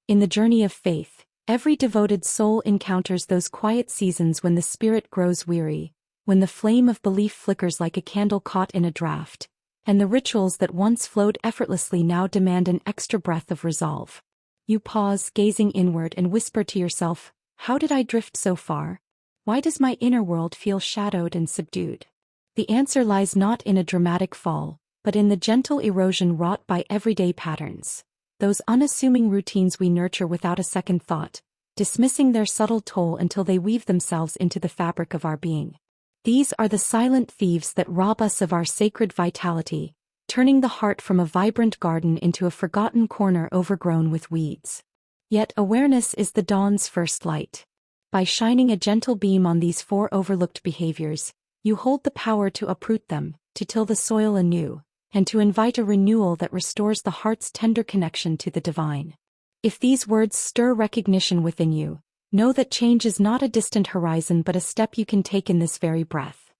In the journey of faith, every devoted soul encounters those quiet seasons when the spirit grows weary, when the flame of belief flickers like a candle caught in a draught, and the rituals that once flowed effortlessly now demand an extra breath of resolve. You pause, gazing inward, and whisper to yourself, "How did I drift so far? Why does my inner world feel shadowed and subdued?" The answer lies not in a dramatic fall, but in the gentle erosion wrought by everyday patterns, those unassuming routines we nurture without a second thought, dismissing their subtle toll until they weave themselves into the fabric of our being. These are the silent thieves that rob us of our sacred vitality, turning the heart from a vibrant garden into a forgotten corner overgrown with weeds. Yet awareness is the dawn's first light. By shining a gentle beam on these four overlooked behaviors, you hold the power to uproot them, to till the soil anew, and to invite a renewal that restores the heart's tender connection to the divine. If these words stir recognition within you, know that change is not a distant horizon but a step you can take in this very breath.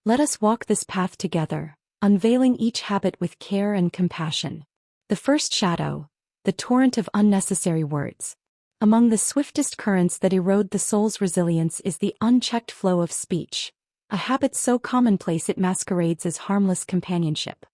Let us walk this path together, unveiling each habit with care and compassion. The first shadow, the torrent of unnecessary words. Among the swiftest currents that erode the soul's resilience is the unchecked flow of speech, a habit so commonplace it masquerades as harmless companionship.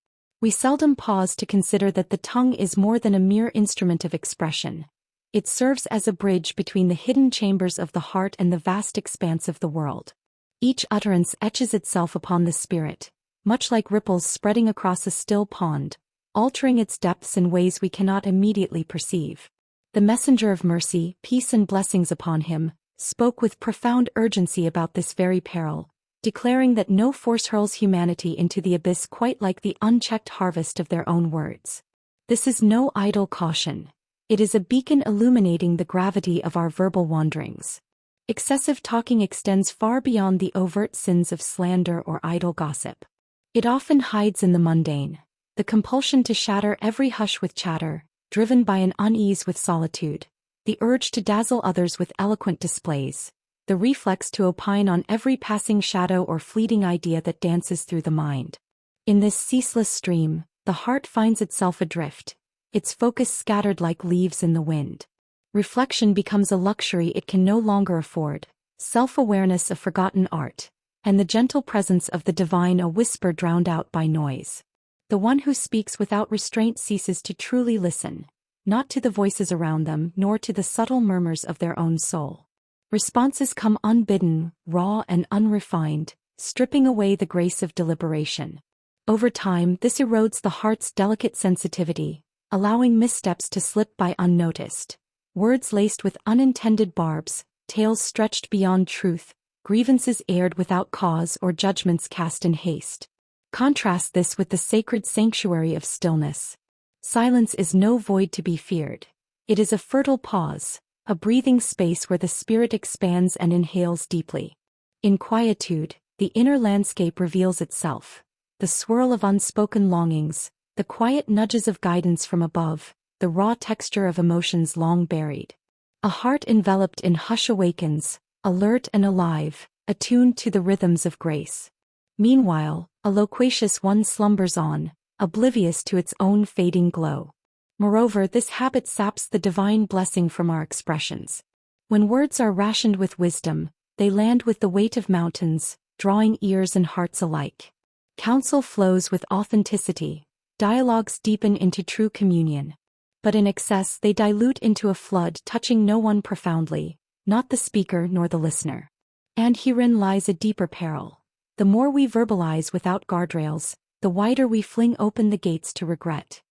We seldom pause to consider that the tongue is more than a mere instrument of expression. It serves as a bridge between the hidden chambers of the heart and the vast expanse of the world. Each utterance etches itself upon the spirit, much like ripples spreading across a still pond, altering its depths in ways we cannot immediately perceive. The messenger of mercy, peace and blessings upon him, spoke with profound urgency about this very peril, declaring that no force hurls humanity into the abyss quite like the unchecked harvest of their own words. This is no idle caution. It is a beacon illuminating the gravity of our verbal wanderings. Excessive talking extends far beyond the overt sins of slander or idle gossip. It often hides in the mundane, the compulsion to shatter every hush with chatter, driven by an unease with solitude, the urge to dazzle others with eloquent displays, the reflex to opine on every passing shadow or fleeting idea that dances through the mind. In this ceaseless stream, the heart finds itself adrift, its focus scattered like leaves in the wind. Reflection becomes a luxury it can no longer afford, self-awareness a forgotten art, and the gentle presence of the divine a whisper drowned out by noise. The one who speaks without restraint ceases to truly listen, not to the voices around them nor to the subtle murmurs of their own soul. Responses come unbidden, raw and unrefined, stripping away the grace of deliberation. Over time, this erodes the heart's delicate sensitivity, allowing missteps to slip by unnoticed. Words laced with unintended barbs, tales stretched beyond truth, grievances aired without cause or judgments cast in haste. Contrast this with the sacred sanctuary of stillness. Silence is no void to be feared. It is a fertile pause, a breathing space where the spirit expands and inhales deeply. In quietude, the inner landscape reveals itself. The swirl of unspoken longings, the quiet nudges of guidance from above, the raw texture of emotions long buried. A heart enveloped in hush awakens, alert and alive, attuned to the rhythms of grace. Meanwhile, a loquacious one slumbers on, oblivious to its own fading glow. Moreover, this habit saps the divine blessing from our expressions. When words are rationed with wisdom, they land with the weight of mountains, drawing ears and hearts alike. Counsel flows with authenticity. Dialogues deepen into true communion. But in excess they dilute into a flood touching no one profoundly, not the speaker nor the listener. And herein lies a deeper peril. The more we verbalize without guardrails, the wider we fling open the gates to regret.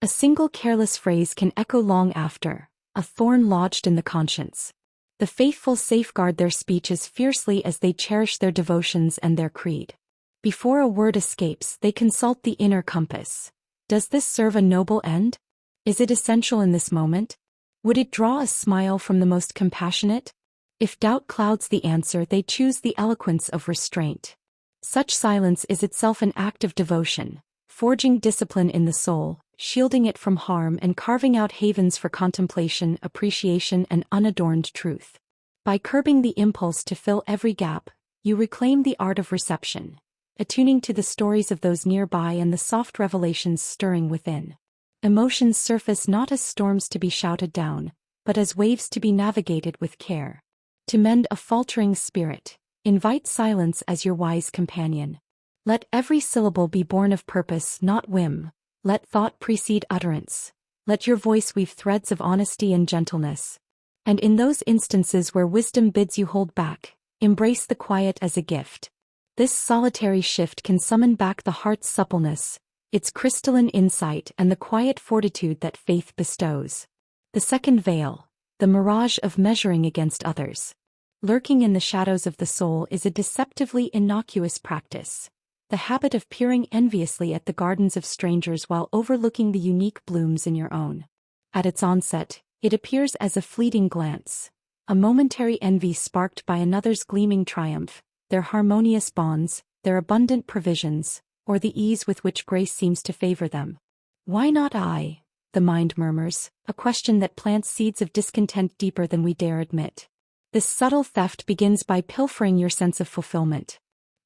A single careless phrase can echo long after, a thorn lodged in the conscience. The faithful safeguard their speech as fiercely as they cherish their devotions and their creed. Before a word escapes, they consult the inner compass. Does this serve a noble end? Is it essential in this moment? Would it draw a smile from the most compassionate? If doubt clouds the answer, they choose the eloquence of restraint. Such silence is itself an act of devotion, forging discipline in the soul, shielding it from harm and carving out havens for contemplation, appreciation and unadorned truth. By curbing the impulse to fill every gap, you reclaim the art of reception, attuning to the stories of those nearby and the soft revelations stirring within. Emotions surface not as storms to be shouted down, but as waves to be navigated with care. To mend a faltering spirit, invite silence as your wise companion. Let every syllable be born of purpose, not whim. Let thought precede utterance. Let your voice weave threads of honesty and gentleness. And in those instances where wisdom bids you hold back, embrace the quiet as a gift. This solitary shift can summon back the heart's suppleness, its crystalline insight, and the quiet fortitude that faith bestows. The second veil, the mirage of measuring against others. Lurking in the shadows of the soul is a deceptively innocuous practice. The habit of peering enviously at the gardens of strangers while overlooking the unique blooms in your own. At its onset, it appears as a fleeting glance, a momentary envy sparked by another's gleaming triumph, their harmonious bonds, their abundant provisions, or the ease with which grace seems to favor them. Why not I? The mind murmurs, a question that plants seeds of discontent deeper than we dare admit. This subtle theft begins by pilfering your sense of fulfillment.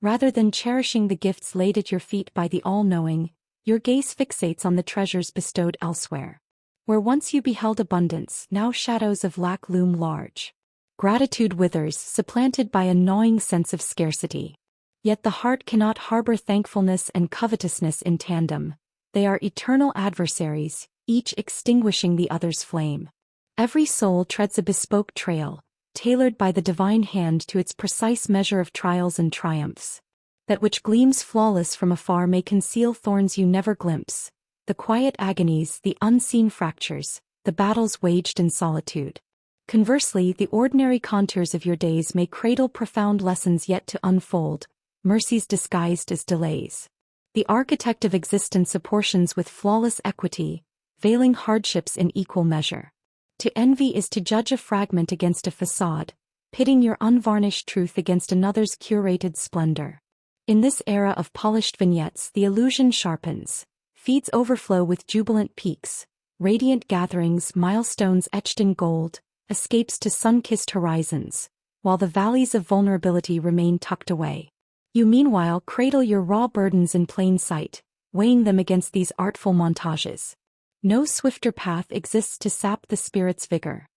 Rather than cherishing the gifts laid at your feet by the all-knowing, your gaze fixates on the treasures bestowed elsewhere. Where once you beheld abundance, now shadows of lack loom large. Gratitude withers, supplanted by a gnawing sense of scarcity. Yet the heart cannot harbor thankfulness and covetousness in tandem. They are eternal adversaries, each extinguishing the other's flame. Every soul treads a bespoke trail, tailored by the divine hand to its precise measure of trials and triumphs. That which gleams flawless from afar may conceal thorns you never glimpse, the quiet agonies, the unseen fractures, the battles waged in solitude. Conversely, the ordinary contours of your days may cradle profound lessons yet to unfold, mercies disguised as delays. The architect of existence apportions with flawless equity, veiling hardships in equal measure. To envy is to judge a fragment against a facade, pitting your unvarnished truth against another's curated splendor. In this era of polished vignettes, the illusion sharpens. Feeds overflow with jubilant peaks, radiant gatherings, milestones etched in gold, escapes to sun-kissed horizons, while the valleys of vulnerability remain tucked away. You meanwhile cradle your raw burdens in plain sight, weighing them against these artful montages. No swifter path exists to sap the spirit's vigor.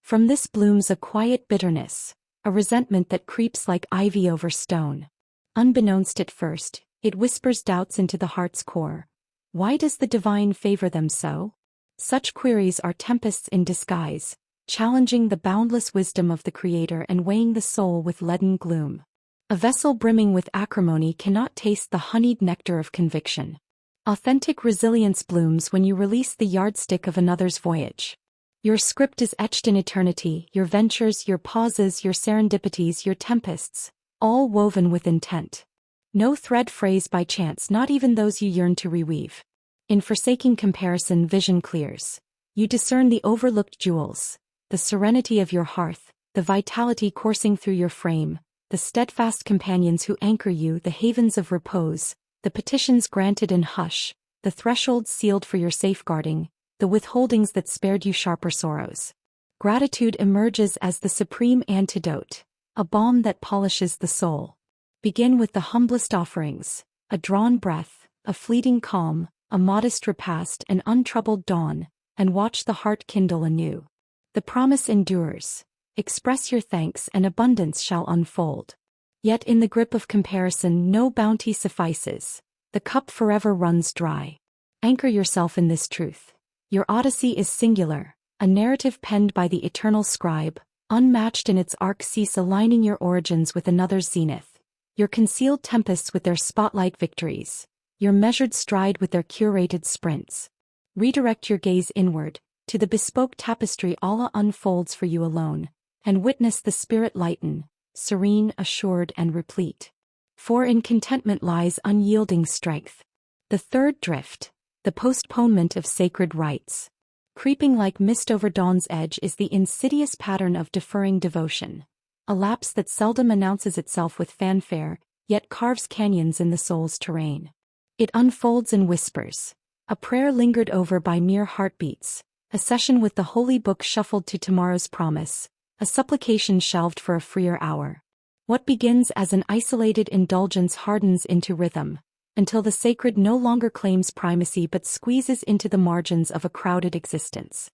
From this blooms a quiet bitterness, a resentment that creeps like ivy over stone. Unbeknownst at first, it whispers doubts into the heart's core. Why does the divine favor them so? Such queries are tempests in disguise, challenging the boundless wisdom of the Creator and weighing the soul with leaden gloom. A vessel brimming with acrimony cannot taste the honeyed nectar of conviction. Authentic resilience blooms when you release the yardstick of another's voyage. Your script is etched in eternity, your ventures, your pauses, your serendipities, your tempests, all woven with intent. No thread phrased by chance, not even those you yearn to reweave. In forsaking comparison, vision clears. You discern the overlooked jewels, the serenity of your hearth, the vitality coursing through your frame, the steadfast companions who anchor you, the havens of repose, the petitions granted in hush, the thresholds sealed for your safeguarding, the withholdings that spared you sharper sorrows. Gratitude emerges as the supreme antidote, a balm that polishes the soul. Begin with the humblest offerings, a drawn breath, a fleeting calm, a modest repast, an untroubled dawn, and watch the heart kindle anew. The promise endures. Express your thanks and abundance shall unfold. Yet in the grip of comparison no bounty suffices, the cup forever runs dry. Anchor yourself in this truth. Your odyssey is singular, a narrative penned by the eternal scribe, unmatched in its arc. Cease aligning your origins with another's zenith, your concealed tempests with their spotlight victories, your measured stride with their curated sprints. Redirect your gaze inward, to the bespoke tapestry Allah unfolds for you alone, and witness the spirit lighten, serene, assured, and replete. For in contentment lies unyielding strength. The third drift, the postponement of sacred rites. Creeping like mist over dawn's edge is the insidious pattern of deferring devotion, a lapse that seldom announces itself with fanfare, yet carves canyons in the soul's terrain. It unfolds in whispers, a prayer lingered over by mere heartbeats, a session with the holy book shuffled to tomorrow's promise, a supplication shelved for a freer hour. What begins as an isolated indulgence hardens into rhythm, until the sacred no longer claims primacy but squeezes into the margins of a crowded existence.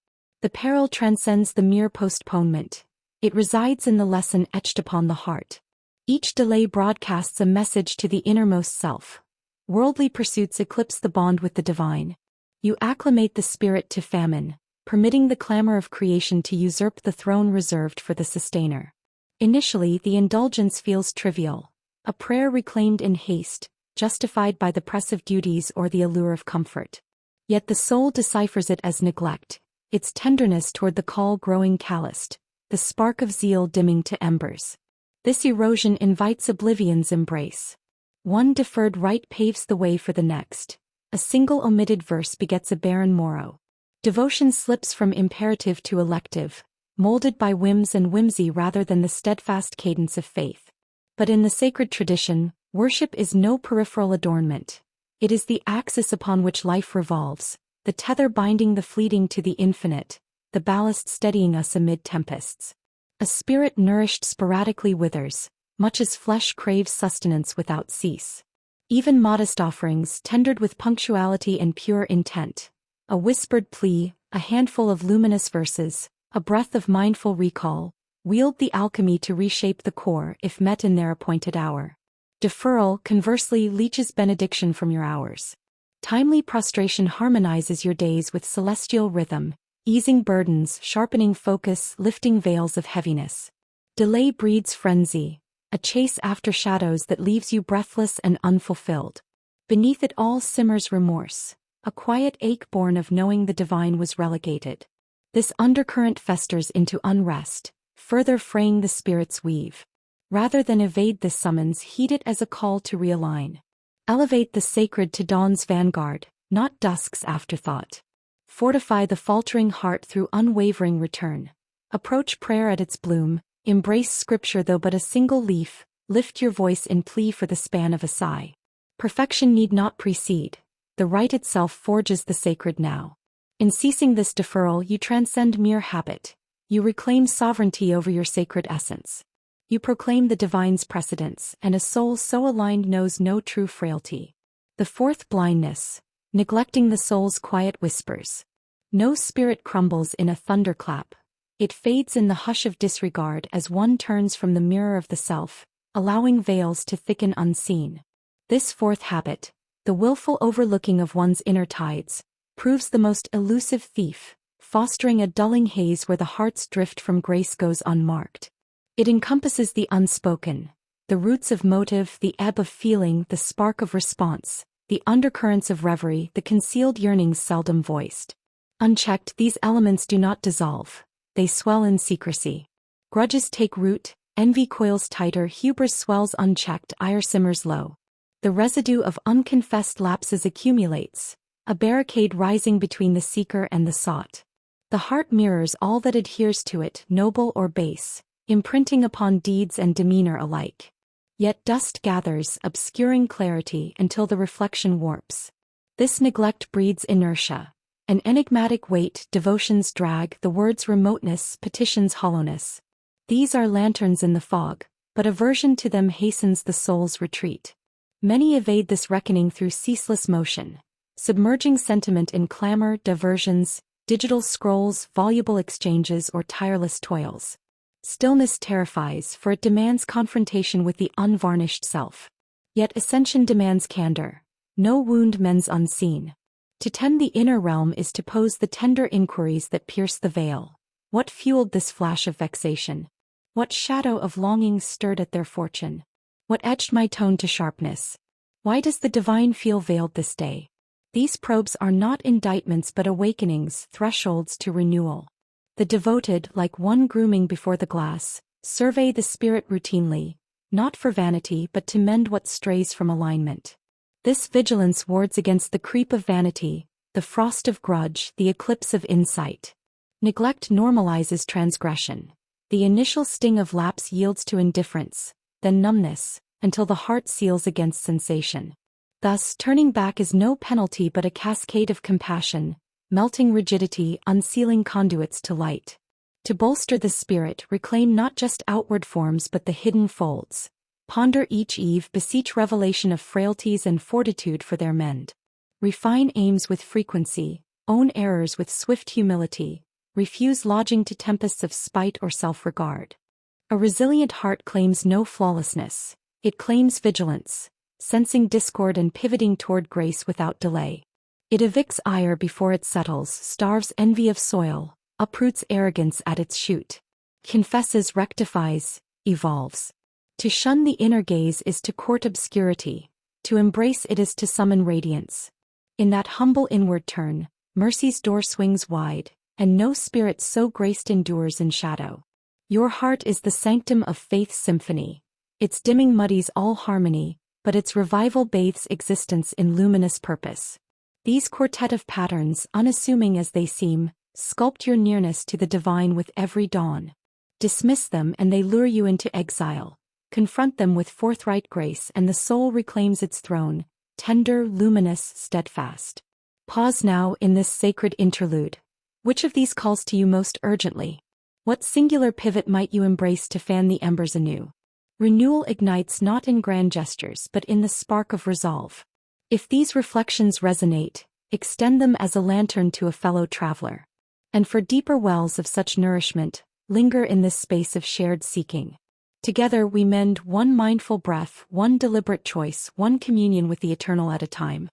The peril transcends the mere postponement. It resides in the lesson etched upon the heart. Each delay broadcasts a message to the innermost self. Worldly pursuits eclipse the bond with the divine. You acclimate the spirit to famine, permitting the clamor of creation to usurp the throne reserved for the sustainer. Initially, the indulgence feels trivial, a prayer reclaimed in haste, justified by the press of duties or the allure of comfort. Yet the soul deciphers it as neglect, its tenderness toward the call growing calloused, the spark of zeal dimming to embers. This erosion invites oblivion's embrace. One deferred rite paves the way for the next. A single omitted verse begets a barren morrow. Devotion slips from imperative to elective, molded by whims and whimsy rather than the steadfast cadence of faith. But in the sacred tradition, worship is no peripheral adornment. It is the axis upon which life revolves, the tether binding the fleeting to the infinite, the ballast steadying us amid tempests. A spirit nourished sporadically withers, much as flesh craves sustenance without cease. Even modest offerings tendered with punctuality and pure intent, a whispered plea, a handful of luminous verses, a breath of mindful recall, wield the alchemy to reshape the core if met in their appointed hour. Deferral, conversely, leaches benediction from your hours. Timely prostration harmonizes your days with celestial rhythm, easing burdens, sharpening focus, lifting veils of heaviness. Delay breeds frenzy, a chase after shadows that leaves you breathless and unfulfilled. Beneath it all simmers remorse, a quiet ache born of knowing the divine was relegated. This undercurrent festers into unrest, further fraying the spirit's weave. Rather than evade this summons, heed it as a call to realign. Elevate the sacred to dawn's vanguard, not dusk's afterthought. Fortify the faltering heart through unwavering return. Approach prayer at its bloom, embrace scripture though but a single leaf, lift your voice in plea for the span of a sigh. Perfection need not precede. The rite itself forges the sacred now. In ceasing this deferral, you transcend mere habit. You reclaim sovereignty over your sacred essence. You proclaim the divine's precedence, and a soul so aligned knows no true frailty. The fourth blindness, neglecting the soul's quiet whispers. No spirit crumbles in a thunderclap. It fades in the hush of disregard as one turns from the mirror of the self, allowing veils to thicken unseen. This fourth habit, the willful overlooking of one's inner tides, proves the most elusive thief, fostering a dulling haze where the heart's drift from grace goes unmarked. It encompasses the unspoken, the roots of motive, the ebb of feeling, the spark of response, the undercurrents of reverie, the concealed yearnings seldom voiced. Unchecked, these elements do not dissolve. They swell in secrecy. Grudges take root, envy coils tighter, hubris swells unchecked, ire simmers low. The residue of unconfessed lapses accumulates, a barricade rising between the seeker and the sought. The heart mirrors all that adheres to it, noble or base, imprinting upon deeds and demeanor alike. Yet dust gathers, obscuring clarity until the reflection warps. This neglect breeds inertia. An enigmatic weight, devotion's drag, the word's remoteness, petition's hollowness. These are lanterns in the fog, but aversion to them hastens the soul's retreat. Many evade this reckoning through ceaseless motion, submerging sentiment in clamor, diversions, digital scrolls, voluble exchanges, or tireless toils. Stillness terrifies, for it demands confrontation with the unvarnished self. Yet ascension demands candor. No wound mends unseen. To tend the inner realm is to pose the tender inquiries that pierce the veil. What fueled this flash of vexation? What shadow of longing stirred at their fortune? What etched my tone to sharpness? Why does the divine feel veiled this day? These probes are not indictments but awakenings, thresholds to renewal. The devoted, like one grooming before the glass, survey the spirit routinely, not for vanity but to mend what strays from alignment. This vigilance wards against the creep of vanity, the frost of grudge, the eclipse of insight. Neglect normalizes transgression. The initial sting of lapse yields to indifference, then numbness, until the heart seals against sensation. Thus, turning back is no penalty but a cascade of compassion, melting rigidity, unsealing conduits to light. To bolster the spirit, reclaim not just outward forms but the hidden folds. Ponder each eve, beseech revelation of frailties and fortitude for their mend. Refine aims with frequency, own errors with swift humility, refuse lodging to tempests of spite or self-regard. A resilient heart claims no flawlessness, it claims vigilance, sensing discord and pivoting toward grace without delay. It evicts ire before it settles, starves envy of soil, uproots arrogance at its shoot. Confesses, rectifies, evolves. To shun the inner gaze is to court obscurity, to embrace it is to summon radiance. In that humble inward turn, mercy's door swings wide, and no spirit so graced endures in shadow. Your heart is the sanctum of faith's symphony. Its dimming muddies all harmony, but its revival bathes existence in luminous purpose. These quartet of patterns, unassuming as they seem, sculpt your nearness to the divine with every dawn. Dismiss them and they lure you into exile. Confront them with forthright grace and the soul reclaims its throne, tender, luminous, steadfast. Pause now in this sacred interlude. Which of these calls to you most urgently? What singular pivot might you embrace to fan the embers anew? Renewal ignites not in grand gestures but in the spark of resolve. If these reflections resonate, extend them as a lantern to a fellow traveler. And for deeper wells of such nourishment, linger in this space of shared seeking. Together we mend one mindful breath, one deliberate choice, one communion with the eternal at a time.